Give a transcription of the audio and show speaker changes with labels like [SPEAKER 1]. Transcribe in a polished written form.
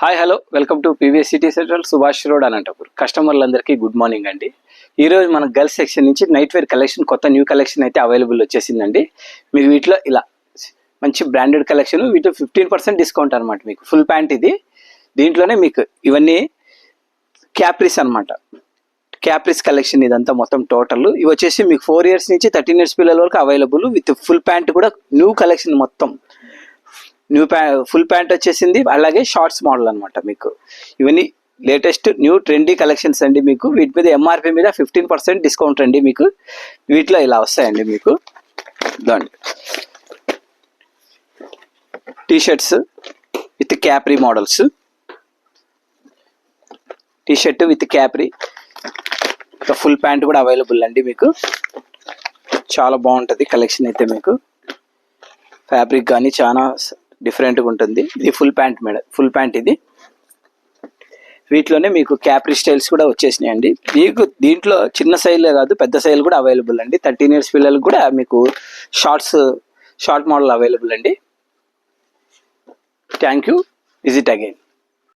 [SPEAKER 1] Hi hello welcome to PVS city central Subhash road Anantapur. కస్టమర్లందరికీ good morning అండి. ఈరోజు మన గర్ల్స్ సెక్షన్ నుంచి నైట్ వేర్ కలెక్షన్, కొత్త న్యూ కలెక్షన్ అయితే అవైలబుల్ వచ్చేసిందండి. మీకు వీటిలో ఇలా మంచి బ్రాండెడ్ కలెక్షన్, వీటిలో 15% డిస్కౌంట్ అనమాట. మీకు ఫుల్ ప్యాంట్ ఇది. దీంట్లోనే మీకు ఇవన్నీ క్యాప్రీస్ అనమాట. క్యాప్రీస్ కలెక్షన్ ఇదంతా మొత్తం టోటల్. ఇవి వచ్చేసి మీకు 4 years నుంచి 13 years పిల్లల వరకు అవైలబుల్. విత్ ఫుల్ ప్యాంట్ కూడా న్యూ కలెక్షన్ మొత్తం. ఫుల్ ప్యాంట్ వచ్చేసింది, అలాగే షార్ట్స్ మోడల్ అనమాట. మీకు ఇవన్నీ లేటెస్ట్ న్యూ ట్రెండీ కలెక్షన్స్ అండి. మీకు వీటి మీద ఎంఆర్పి మీద 15% డిస్కౌంట్ అండి. మీకు వీటిలో ఇలా వస్తాయండి. మీకు దాంట్లో T-shirts with capri models, T-shirt with capri, full pant కూడా అవైలబుల్ అండి. మీకు చాలా బాగుంటుంది కలెక్షన్ అయితే. మీకు ఫ్యాబ్రిక్ కానీ చాలా డిఫరెంట్గా ఉంటుంది. ఇది full pant madam, full pant ఇది. వీటిలోనే మీకు క్యాప్రీ స్టైల్స్ కూడా వచ్చేసినాయండి. మీకు దీంట్లో చిన్న సైజులే కాదు, పెద్ద సైజులు కూడా అవైలబుల్ అండి. 13 years పిల్లలకు కూడా మీకు షార్ట్ మోడల్ అవైలబుల్ అండి. Thank you. Visit again.